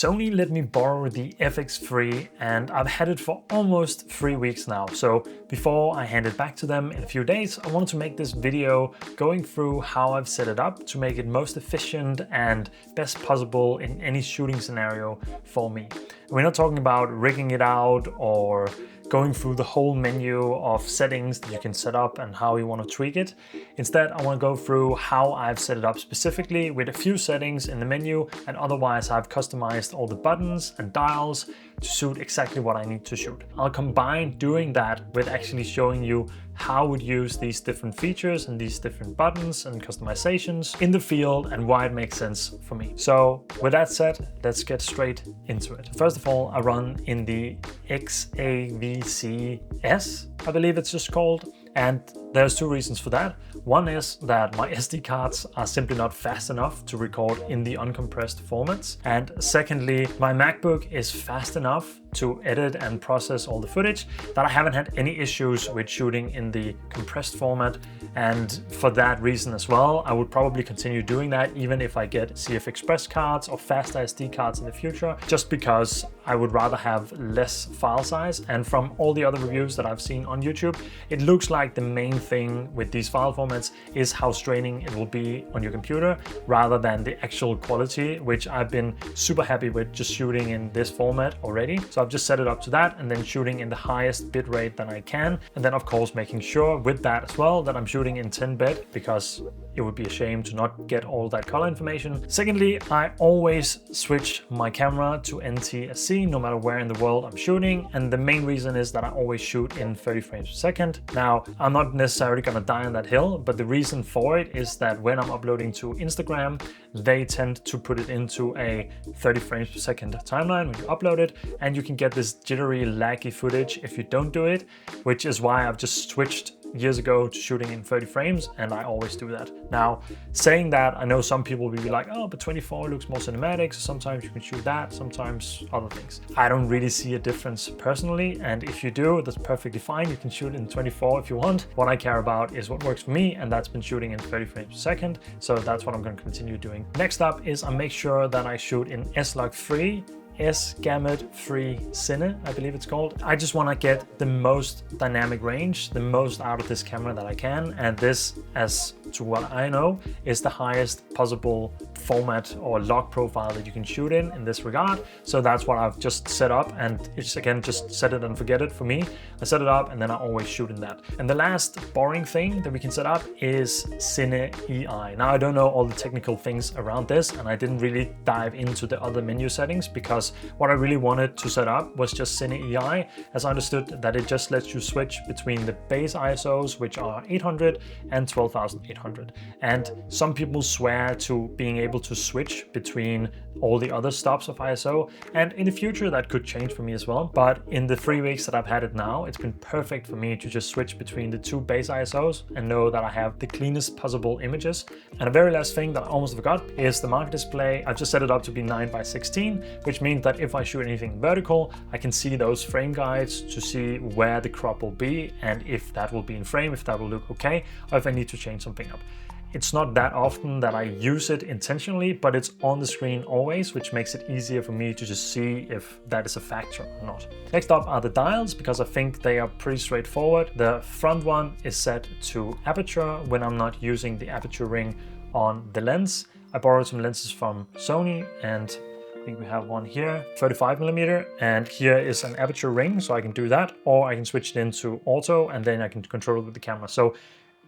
Sony let me borrow the FX3 and I've had it for almost 3 weeks now. So before I hand it back to them in a few days, I wanted to make this video going through how I've set it up to make it most efficient and best possible in any shooting scenario for me. We're not talking about rigging it out or going through the whole menu of settings that you can set up and how you want to tweak it. Instead, I want to go through how I've set it up specifically with a few settings in the menu, and otherwise I've customized all the buttons and dials to suit exactly what I need to shoot. I'll combine doing that with actually showing you how I would use these different features and these different buttons and customizations in the field and why it makes sense for me. So with that said, let's get straight into it. First of all, I run in the XAVCS, I believe it's just called. And there's two reasons for that. One is that my SD cards are simply not fast enough to record in the uncompressed formats. And secondly, my MacBook is fast enough to edit and process all the footage that I haven't had any issues with shooting in the compressed format. And for that reason as well, I would probably continue doing that even if I get CF Express cards or faster SD cards in the future, just because I would rather have less file size. And from all the other reviews that I've seen on YouTube, it looks like the main thing with these file formats is how straining it will be on your computer rather than the actual quality, which I've been super happy with just shooting in this format already. So I've just set it up to that and then shooting in the highest bit rate that I can. And then of course making sure with that as well that I'm shooting in 10-bit, because it would be a shame to not get all that color information. Secondly, I always switch my camera to NTSC no matter where in the world I'm shooting. And the main reason is that I always shoot in 30 frames per second. Now, I'm not necessarily gonna die on that hill, but the reason for it is that when I'm uploading to Instagram, they tend to put it into a 30 frames per second timeline when you upload it, and you can get this jittery, laggy footage if you don't do it, which is why I've just switched years ago to shooting in 30 frames, and I always do that. Now, saying that, I know some people will be like, oh, but 24 looks more cinematic, so sometimes you can shoot that, sometimes other things. I don't really see a difference personally, and if you do, that's perfectly fine. You can shoot in 24 if you want. What I care about is what works for me, and that's been shooting in 30 frames per second, so that's what I'm going to continue doing. Next up is I make sure that I shoot in S-Log3, S-Gamut-free Cine, I believe it's called. I just want to get the most dynamic range, the most out of this camera that I can, and this, as to what I know, is the highest possible format or log profile that you can shoot in this regard. So that's what I've just set up, and it's again just set it and forget it for me. I set it up and then I always shoot in that. And the last boring thing that we can set up is Cine EI. Now, I don't know all the technical things around this, and I didn't really dive into the other menu settings, because what I really wanted to set up was just Cine EI, as I understood that it just lets you switch between the base ISOs, which are 800 and 12,800. And some people swear to being able to switch between all the other stops of ISO, and in the future that could change for me as well. But in the 3 weeks that I've had it now, it's been perfect for me to just switch between the two base ISOs and know that I have the cleanest possible images. And a very last thing that I almost forgot is the marker display. I've just set it up to be 9:16, which means that if I shoot anything vertical, I can see those frame guides to see where the crop will be and if that will be in frame, if that will look okay, or if I need to change something up. It's not that often that I use it intentionally, but it's on the screen always, which makes it easier for me to just see if that is a factor or not. Next up are the dials, because I think they are pretty straightforward. The front one is set to aperture when I'm not using the aperture ring on the lens. I borrowed some lenses from Sony, and I think we have one here, 35mm, and here is an aperture ring, so I can do that, or I can switch it into auto and then I can control it with the camera. So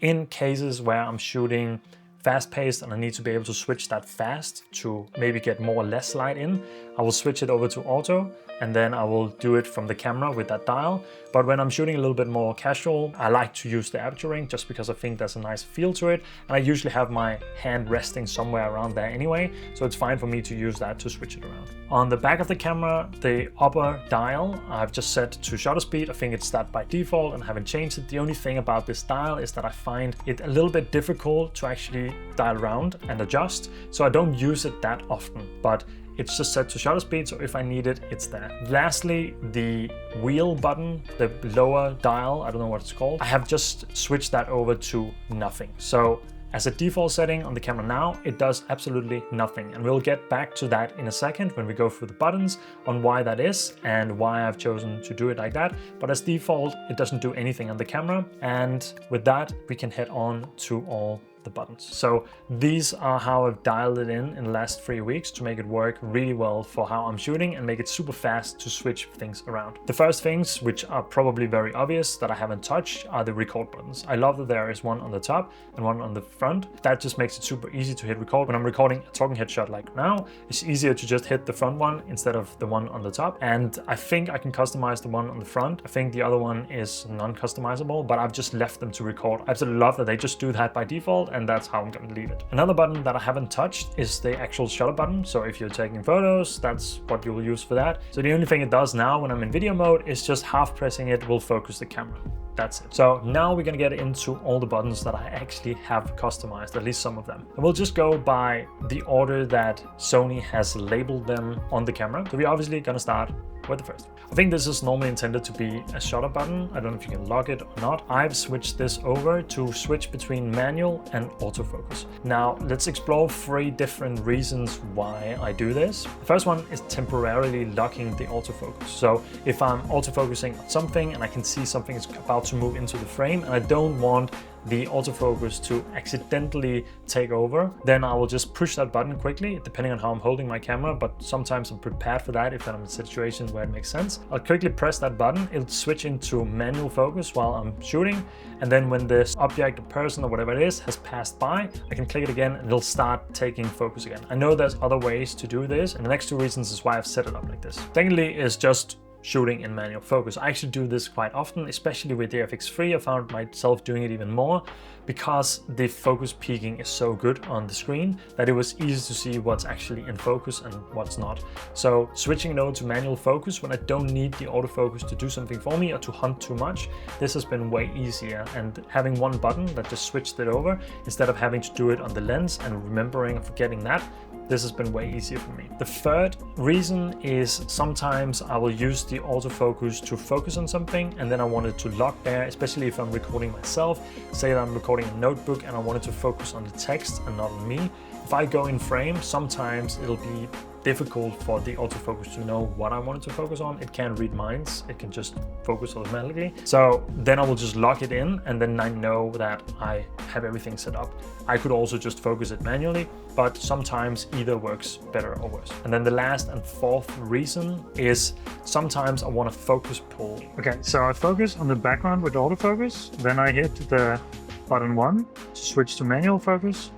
in cases where I'm shooting fast-paced and I need to be able to switch that fast to maybe get more or less light in, I will switch it over to auto, and then I will do it from the camera with that dial. But when I'm shooting a little bit more casual, I like to use the aperture ring just because I think there's a nice feel to it. And I usually have my hand resting somewhere around there anyway, so it's fine for me to use that to switch it around. On the back of the camera, the upper dial, I've just set to shutter speed. I think it's that by default and haven't changed it. The only thing about this dial is that I find it a little bit difficult to actually dial around and adjust, so I don't use it that often, but it's just set to shutter speed, so if I need it, it's there. Lastly, the wheel button, the lower dial, I don't know what it's called, I have just switched that over to nothing. So As a default setting on the camera now, it does absolutely nothing. And we'll get back to that in a second when we go through the buttons on why that is and why I've chosen to do it like that. But as default, it doesn't do anything on the camera. And with that, we can head on to all the buttons. So these are how I've dialed it in the last 3 weeks to make it work really well for how I'm shooting and make it super fast to switch things around. The first things, which are probably very obvious that I haven't touched, are the record buttons. I love that there is one on the top and one on the front. That just makes it super easy to hit record. When I'm recording a talking head shot like now, it's easier to just hit the front one instead of the one on the top. And I think I can customize the one on the front. I think the other one is non-customizable, but I've just left them to record. I absolutely love that they just do that by default, and that's how I'm going to leave it. Another button that I haven't touched is the actual shutter button. So if you're taking photos, that's what you'll use for that. So the only thing it does now when I'm in video mode is just half pressing it will focus the camera. That's it. So now we're gonna get into all the buttons that I actually have customized, at least some of them. And we'll just go by the order that Sony has labeled them on the camera. So we're obviously gonna start with the first. I think this is normally intended to be a shutter button. I don't know if you can lock it or not. I've switched this over to switch between manual and autofocus. Now let's explore 3 different reasons why I do this. The first one is temporarily locking the autofocus. So if I'm autofocusing on something and I can see something is about to move into the frame and I don't want the autofocus to accidentally take over, then I will just push that button quickly, depending on how I'm holding my camera, but sometimes I'm prepared for that if I'm in a situation where it makes sense. I'll quickly press that button, it'll switch into manual focus while I'm shooting, and then when this object or person or whatever it is has passed by, I can click it again and it'll start taking focus again. I know there's other ways to do this, and the next 2 reasons is why I've set it up like this. Secondly is just shooting in manual focus. I actually do this quite often, especially with the FX3. I found myself doing it even more because the focus peaking is so good on the screen that it was easy to see what's actually in focus and what's not. So switching it over to manual focus when I don't need the autofocus to do something for me or to hunt too much, this has been way easier. And having one button that just switched it over instead of having to do it on the lens and remembering and forgetting that, this has been way easier for me. The third reason is sometimes I will use the autofocus to focus on something and then I want it to lock there, especially if I'm recording myself. Say that I'm recording a notebook and I want it to focus on the text and not on me. If I go in frame, sometimes it'll be difficult for the autofocus to know what I wanted to focus on. It can't read minds, it can just focus automatically. So then I will just lock it in and then I know that I have everything set up. I could also just focus it manually, but sometimes either works better or worse. And then the last and fourth reason is sometimes I want to focus pull. Okay, so I focus on the background with autofocus, then I hit the button 1 to switch to manual focus,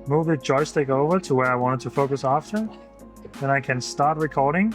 move the joystick over to where I want it to focus after. Then I can start recording,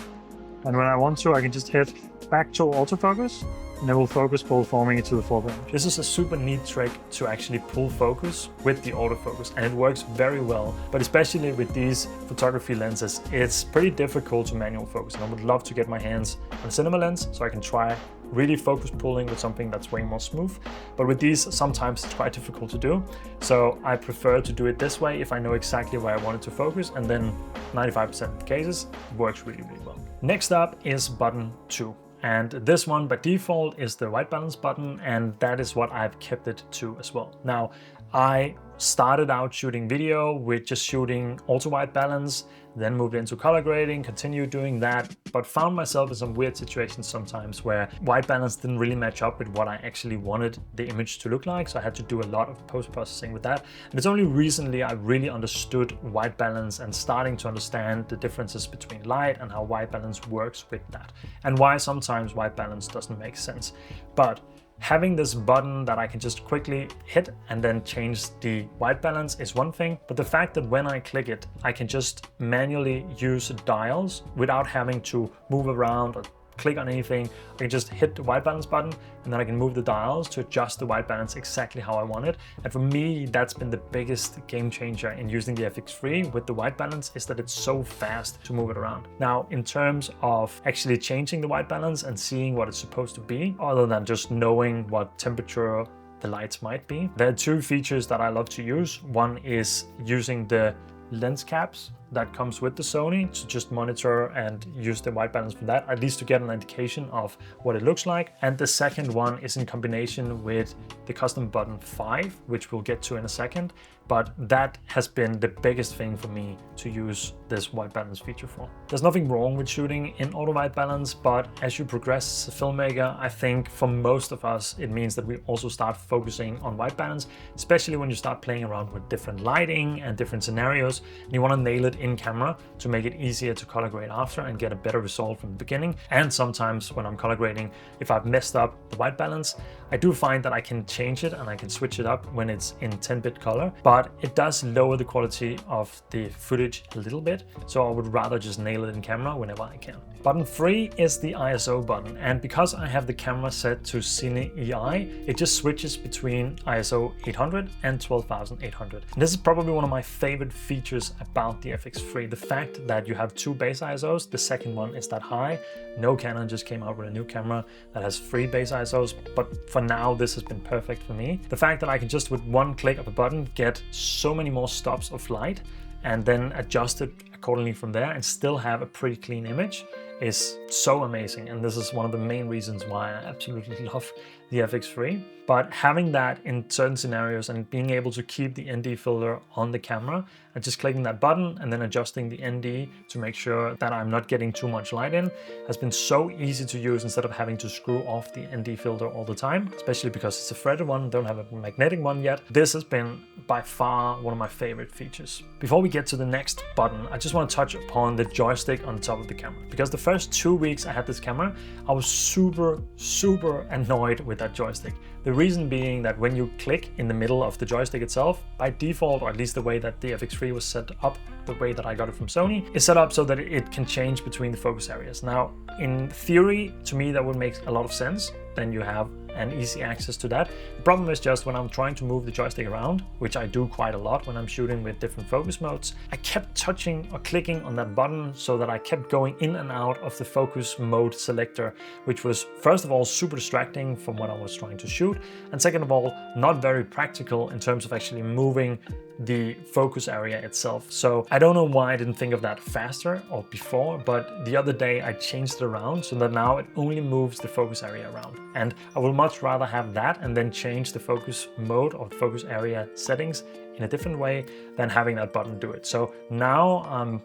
and when I want to, I can just hit back to autofocus, and it will focus pull forming into the foreground. This is a super neat trick to actually pull focus with the autofocus, and it works very well. But especially with these photography lenses, it's pretty difficult to manual focus, and I would love to get my hands on a cinema lens so I can try really focus pulling with something that's way more smooth. But with these, sometimes it's quite difficult to do. So I prefer to do it this way if I know exactly where I want it to focus, and then 95% of the cases, it works really, really well. Next up is button 2. And this one by default is the white balance button, and that is what I've kept it to as well. Now, I started out shooting video with just shooting auto white balance, then moved into color grading, continued doing that, but found myself in some weird situations sometimes where white balance didn't really match up with what I actually wanted the image to look like. So I had to do a lot of post-processing with that. And it's only recently I really understood white balance and starting to understand the differences between light and how white balance works with that, and why sometimes white balance doesn't make sense. But having this button that I can just quickly hit and then change the white balance is one thing, but the fact that when I click it, I can just manually use dials without having to move around or click on anything. I can just hit the white balance button and then I can move the dials to adjust the white balance exactly how I want it. And for me, that's been the biggest game changer in using the FX3 with the white balance, is that it's so fast to move it around. Now, in terms of actually changing the white balance and seeing what it's supposed to be, other than just knowing what temperature the lights might be, there are 2 features that I love to use. One is using the lens caps that comes with the Sony to just monitor and use the white balance from that, at least to get an indication of what it looks like. And the second one is in combination with the custom button 5, which we'll get to in a second. But that has been the biggest thing for me to use this white balance feature for. There's nothing wrong with shooting in auto white balance, but as you progress as a filmmaker, I think for most of us, it means that we also start focusing on white balance, especially when you start playing around with different lighting and different scenarios, and you want to nail it in camera to make it easier to color grade after and get a better result from the beginning. And sometimes when I'm color grading, if I've messed up the white balance, I do find that I can change it and I can switch it up when it's in 10-bit color, but it does lower the quality of the footage a little bit, so I would rather just nail it in camera whenever I can. Button 3 is the ISO button, and because I have the camera set to Cine EI, it just switches between ISO 800 and 12,800. And this is probably one of my favorite features about the FX3, the fact that you have 2 base ISOs. The second one is that high. No Canon just came out with a new camera that has 3 base ISOs, but for now this has been perfect for me. The fact that I can just with one click of a button get so many more stops of light and then adjust it accordingly from there and still have a pretty clean image is so amazing. And this is one of the main reasons why I absolutely love the FX3. But having that in certain scenarios and being able to keep the ND filter on the camera and just clicking that button and then adjusting the ND to make sure that I'm not getting too much light in has been so easy to use instead of having to screw off the ND filter all the time, especially because it's a threaded one, don't have a magnetic one yet. This has been by far one of my favorite features. Before we get to the next button, I just want to touch upon the joystick on top of the camera, because the first 2 weeks I had this camera, I was super annoyed with that joystick. The reason being that when you click in the middle of the joystick itself, by default, or at least the way that the FX3 was set up, the way that I got it from Sony, is set up so that it can change between the focus areas. Now, in theory, to me, that would make a lot of sense. Then you have an easy access to that. The problem is just when I'm trying to move the joystick around, which I do quite a lot when I'm shooting with different focus modes, I kept touching or clicking on that button so that I kept going in and out of the focus mode selector, which was first of all super distracting from what I was trying to shoot, and second of all not very practical in terms of actually moving the focus area itself. So I don't know why I didn't think of that faster or before, but the other day I changed it around so that now it only moves the focus area around. And I will much rather have that and then change the focus mode or focus area settings in a different way than having that button do it. So now I'm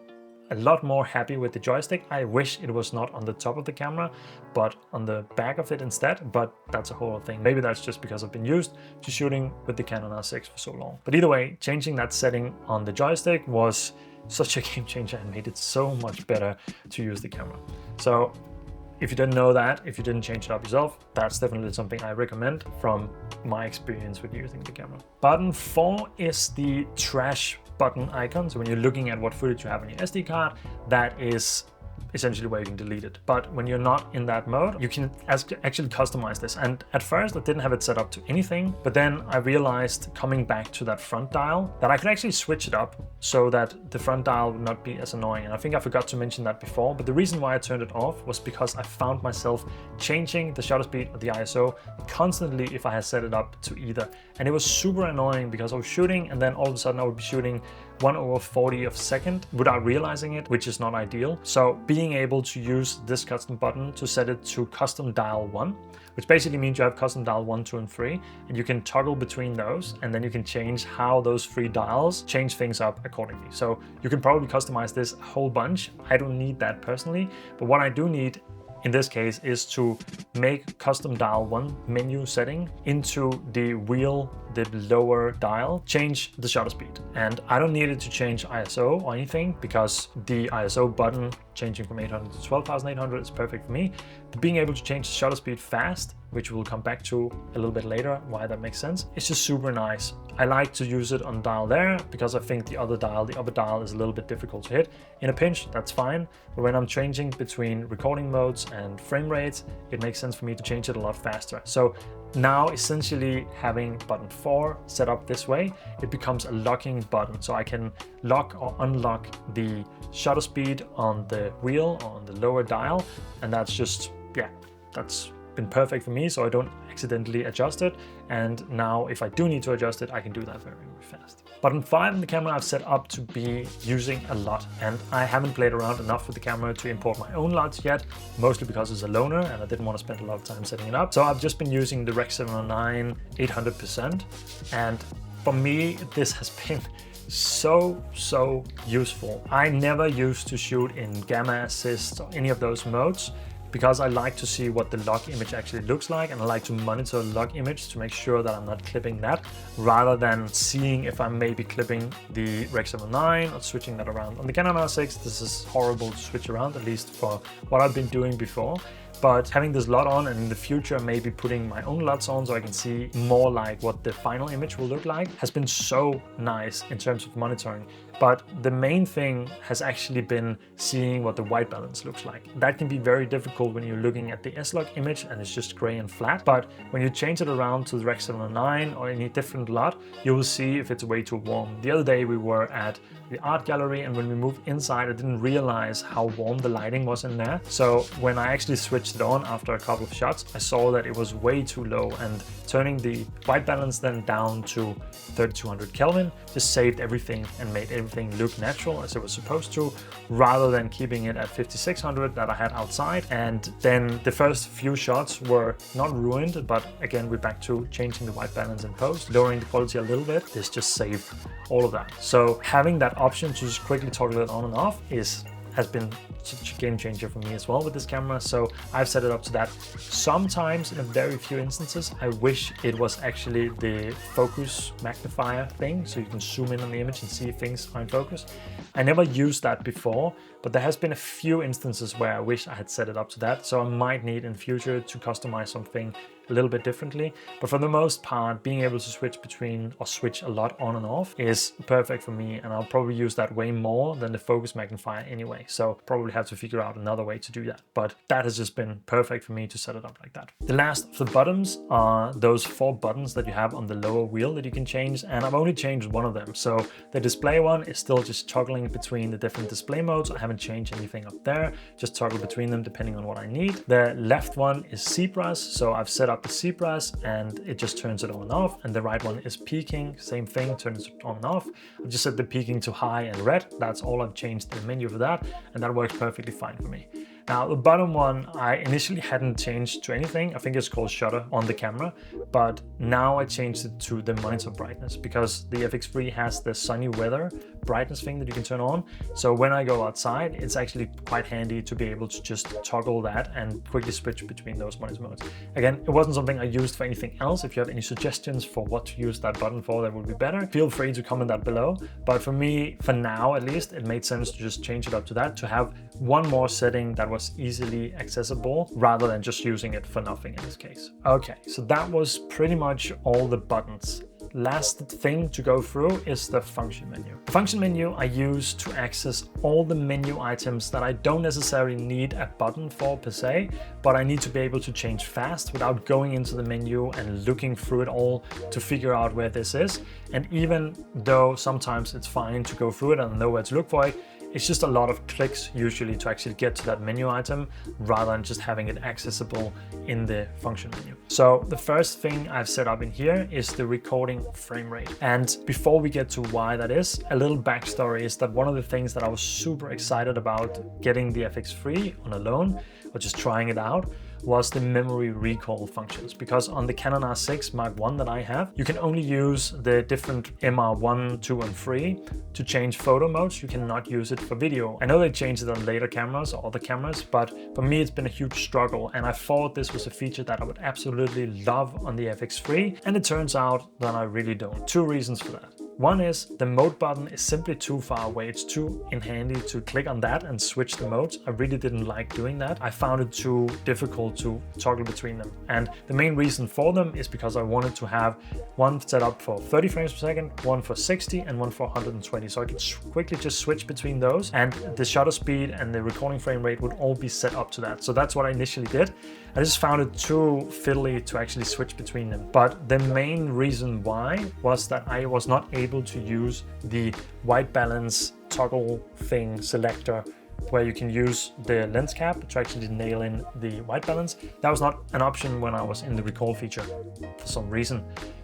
a lot more happy with the joystick. I wish it was not on the top of the camera, but on the back of it instead, but that's a whole other thing. Maybe that's just because I've been used to shooting with the Canon R6 for so long. But either way, changing that setting on the joystick was such a game changer and made it so much better to use the camera. So if you didn't know that, if you didn't change it up yourself, that's definitely something I recommend from my experience with using the camera. Button 4 is the trash button icon. So when you're looking at what footage you have on your SD card, that is essentially where you can delete it. But when you're not in that mode, you can actually customize this. And at first I didn't have it set up to anything, but then I realized coming back to that front dial that I could actually switch it up so that the front dial would not be as annoying. And I think I forgot to mention that before, but the reason why I turned it off was because I found myself changing the shutter speed or the ISO constantly if I had set it up to either. And it was super annoying because I was shooting and then all of a sudden I would be shooting 1/40 of a second without realizing it, which is not ideal. So being able to use this custom button to set it to custom dial 1, which basically means you have custom dial 1, 2, and 3, and you can toggle between those, and then you can change how those 3 dials change things up accordingly. So you can probably customize this a whole bunch. I don't need that personally, but what I do need in this case is to make custom dial 1 menu setting into the wheel, the lower dial, change the shutter speed. And I don't need it to change ISO or anything because the ISO button changing from 800 to 12,800 is perfect for me. Being able to change the shutter speed fast, which we'll come back to a little bit later, why that makes sense, it's just super nice. I like to use it on dial there because I think the other dial, the upper dial, is a little bit difficult to hit. In a pinch, that's fine, but when I'm changing between recording modes and frame rates, it makes sense for me to change it a lot faster. So now essentially having button 4 set up this way, it becomes a locking button. So I can lock or unlock the shutter speed on the wheel or on the lower dial, and that's just, yeah, that's been perfect for me, so I don't accidentally adjust it. And now if I do need to adjust it, I can do that very, very fast. Button 5 in the camera I've set up to be using a lot, and I haven't played around enough with the camera to import my own LUTs yet, mostly because it's a loaner and I didn't want to spend a lot of time setting it up. So I've just been using the Rec 709 800%, and for me this has been so useful. I never used to shoot in gamma assist or any of those modes, because I like to see what the log image actually looks like, and I like to monitor the log image to make sure that I'm not clipping that, rather than seeing if I'm maybe clipping the Rec 709 or switching that around. On the Canon R6, this is horrible to switch around, at least for what I've been doing before. But having this LUT on, and in the future maybe putting my own LUTs on so I can see more like what the final image will look like, has been so nice in terms of monitoring. But the main thing has actually been seeing what the white balance looks like. That can be very difficult when you're looking at the S-Log image and it's just gray and flat. But when you change it around to the Rec 709 or any different LUT, you will see if it's way too warm. The other day we were at the art gallery, and when we moved inside, I didn't realize how warm the lighting was in there. So when I actually switched it on after a couple of shots, I saw that it was way too low, and turning the white balance then down to 3200 Kelvin just saved everything and made everything look natural as it was supposed to, rather than keeping it at 5600 that I had outside. And then the first few shots were not ruined, but again, we're back to changing the white balance in post, lowering the quality a little bit. This just saved all of that. So having that option to just quickly toggle it on and off has been such a game changer for me as well with this camera. So I've set it up to that. Sometimes in a very few instances, I wish it was actually the focus magnifier thing, so you can zoom in on the image and see if things are in focus. I never used that before, but there has been a few instances where I wish I had set it up to that. So I might need in future to customize something a little bit differently. But for the most part, being able to switch between or switch a lot on and off is perfect for me, and I'll probably use that way more than the focus magnifier anyway. So probably have to figure out another way to do that. But that has just been perfect for me to set it up like that. The last of the buttons are those 4 buttons that you have on the lower wheel that you can change, and I've only changed one of them. So the display one is still just toggling between the different display modes. I haven't changed anything up there, just toggle between them depending on what I need. The left one is zebras, so I've set up the zebras and it just turns it on and off. And the right one is peaking, same thing, turns it on and off. I've just set the peaking to high and red. That's all I've changed in the menu for that, and that works perfectly fine for me. Now the bottom one, I initially hadn't changed to anything. I think it's called shutter on the camera, but now I changed it to the monitor brightness, because the FX3 has the sunny weather brightness thing that you can turn on. So when I go outside, it's actually quite handy to be able to just toggle that and quickly switch between those monitor modes. Again, it wasn't something I used for anything else. If you have any suggestions for what to use that button for, that would be better. Feel free to comment that below. But for me, for now at least, it made sense to just change it up to that, to have one more setting that was easily accessible rather than just using it for nothing in this case. Okay, so that was pretty much all the buttons. Last thing to go through is the function menu. The function menu I use to access all the menu items that I don't necessarily need a button for per se, but I need to be able to change fast without going into the menu and looking through it all to figure out where this is. And even though sometimes it's fine to go through it and know where to look for it, it's just a lot of clicks usually to actually get to that menu item, rather than just having it accessible in the function menu. So the first thing I've set up in here is the recording frame rate. And before we get to why that is, a little backstory is that one of the things that I was super excited about getting the FX3 on a loan, or just trying it out, was the memory recall functions, because on the Canon R6 Mark I that I have, you can only use the different MR1, 2 and 3 to change photo modes. You cannot use it for video. I know they changed it on later cameras or other cameras, but for me it's been a huge struggle, and I thought this was a feature that I would absolutely love on the FX3, and it turns out that I really don't. 2 reasons for that. One is the mode button is simply too far away. It's too handy to click on that and switch the modes. I really didn't like doing that. I found it too difficult to toggle between them. And the main reason for them is because I wanted to have one set up for 30 frames per second, one for 60 and one for 120. So I could quickly just switch between those, and the shutter speed and the recording frame rate would all be set up to that. So that's what I initially did. I just found it too fiddly to actually switch between them. But the main reason why was that I was not able to use the white balance toggle thing selector where you can use the lens cap to actually nail in the white balance. That was not an option when I was in the recall feature for some reason.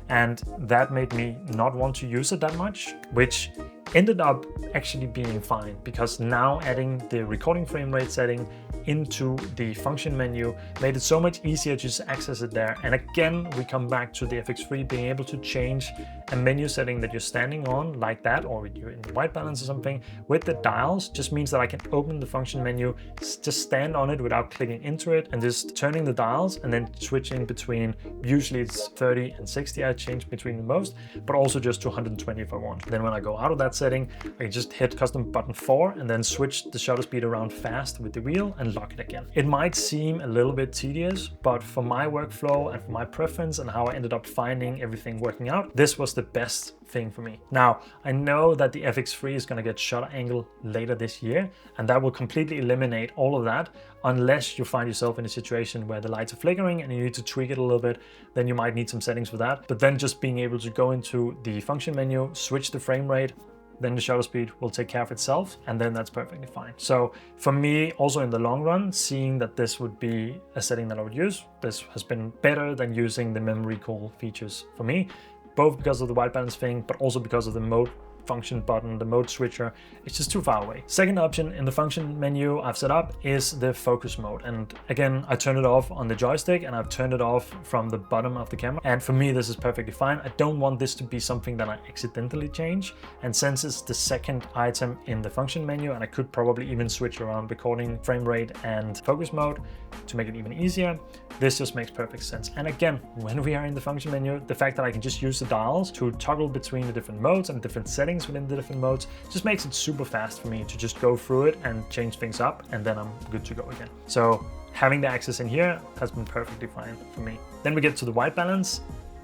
And that made me not want to use it that much, which ended up actually being fine, because now adding the recording frame rate setting into the function menu made it so much easier to just access it there. And again, we come back to the FX3 being able to change a menu setting that you're standing on like that, or you're in the white balance or something with the dials, just means that I can open the function menu, just stand on it without clicking into it and just turning the dials and then switching between, usually it's 30 and 60 I change between the most, but also just to 120 if I want. Then when I go out of that setting, I can just hit custom button 4 and then switch the shutter speed around fast with the wheel and lock it again. It might seem a little bit tedious, but for my workflow and for my preference and how I ended up finding everything working out, this was the best thing for me. Now, I know that the FX3 is going to get shutter angle later this year, and that will completely eliminate all of that, unless you find yourself in a situation where the lights are flickering and you need to tweak it a little bit. Then you might need some settings for that. But then just being able to go into the function menu, switch the frame rate, then the shutter speed will take care of itself, and then that's perfectly fine. So for me, also in the long run, seeing that this would be a setting that I would use, this has been better than using the memory call features for me, both because of the white balance thing, but also because of the mode function button, the mode switcher. It's just too far away. Second option in the function menu I've set up is the focus mode. And again, I turn it off on the joystick and I've turned it off from the bottom of the camera. And for me, this is perfectly fine. I don't want this to be something that I accidentally change. And since it's the second item in the function menu, and I could probably even switch around recording frame rate and focus mode to make it even easier, this just makes perfect sense. And again, when we are in the function menu, the fact that I can just use the dials to toggle between the different modes and different settings within the different modes just makes it super fast for me to just go through it and change things up, and then I'm good to go again. So having the access in here has been perfectly fine for me. Then we get to the white balance.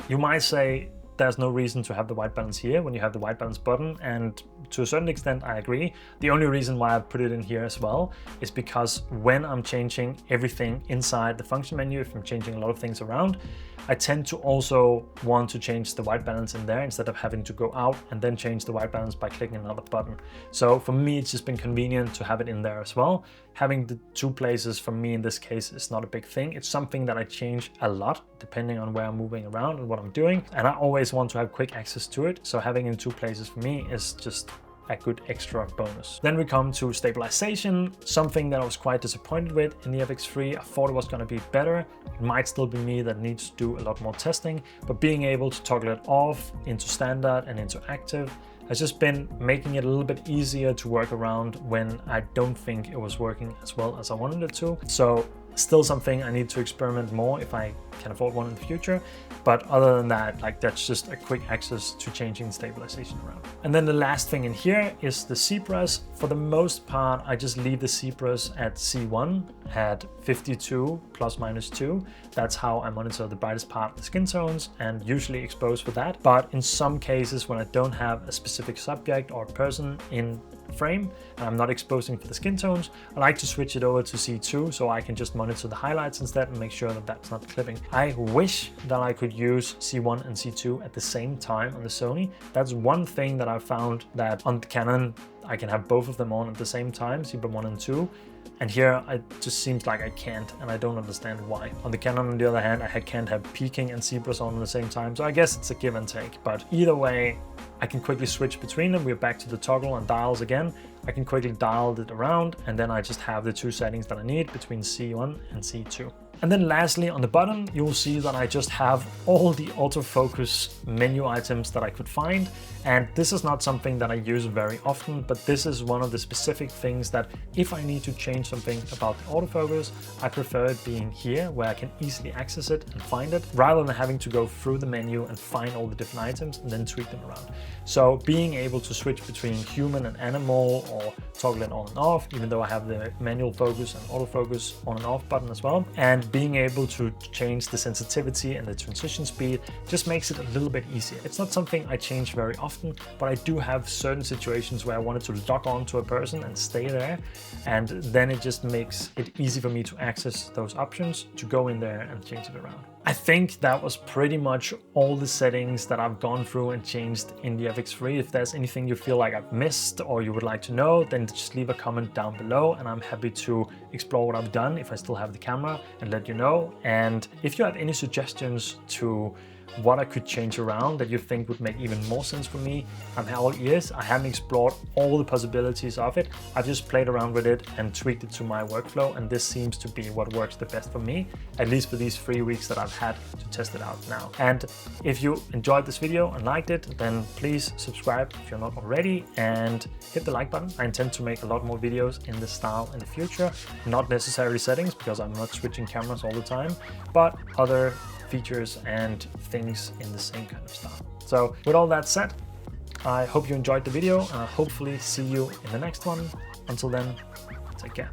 You might say there's no reason to have the white balance here when you have the white balance button, and to a certain extent I agree. The only reason why I put it in here as well is because when I'm changing everything inside the function menu, if I'm changing a lot of things around, I tend to also want to change the white balance in there instead of having to go out and then change the white balance by clicking another button. So for me, it's just been convenient to have it in there as well. Having the two places for me in this case is not a big thing. It's something that I change a lot depending on where I'm moving around and what I'm doing. And I always want to have quick access to it. So having it in two places for me is just a good extra bonus. Then we come to stabilization, something that I was quite disappointed with in the FX3. I thought it was going to be better. It might still be me that needs to do a lot more testing, but being able to toggle it off into standard and into active has just been making it a little bit easier to work around when I don't think it was working as well as I wanted it to. So still something I need to experiment more if I can afford one in the future. But other than that, like, that's just a quick access to changing stabilization around. And then the last thing in here is the zebras. For the most part, I just leave the zebras at C1 at 52 ±2. That's how I monitor the brightest part of the skin tones, and usually expose for that. But in some cases, when I don't have a specific subject or person in frame and I'm not exposing for the skin tones, I like to switch it over to C2 so I can just monitor the highlights instead and make sure that that's not clipping. I wish that I could use C1 and C2 at the same time on the Sony. That's one thing that I found, that on the Canon I can have both of them on at the same time, Zebra 1 and 2. And here it just seems like I can't, and I don't understand why. On the Canon, on the other hand, I can't have peaking and zebras on at the same time, so I guess it's a give and take. But either way, I can quickly switch between them. We're back to the toggle and dials again. I can quickly dial it around, and then I just have the two settings that I need between C1 and C2. And then lastly, on the bottom, you'll see that I just have all the autofocus menu items that I could find. And this is not something that I use very often, but this is one of the specific things that if I need to change something about the autofocus, I prefer it being here where I can easily access it and find it, rather than having to go through the menu and find all the different items and then tweak them around. So being able to switch between human and animal, or toggle it on and off, even though I have the manual focus and autofocus on and off button as well, and being able to change the sensitivity and the transition speed just makes it a little bit easier. It's not something I change very often, but I do have certain situations where I wanted to lock on to a person and stay there, and then it just makes it easy for me to access those options, to go in there and change it around. I think that was pretty much all the settings that I've gone through and changed in the FX3. If there's anything you feel like I've missed or you would like to know, then just leave a comment down below and I'm happy to explore what I've done if I still have the camera and let you know. And if you have any suggestions to what I could change around that you think would make even more sense for me, I'm all ears. I haven't explored all the possibilities of it. I've just played around with it and tweaked it to my workflow, and this seems to be what works the best for me, at least for these 3 weeks that I've had to test it out now. And if you enjoyed this video and liked it, then please subscribe if you're not already and hit the like button. I intend to make a lot more videos in this style in the future, not necessarily settings because I'm not switching cameras all the time, but other features and things in the same kind of style. So with all that said, I hope you enjoyed the video and I'll hopefully see you in the next one. Until then, take care.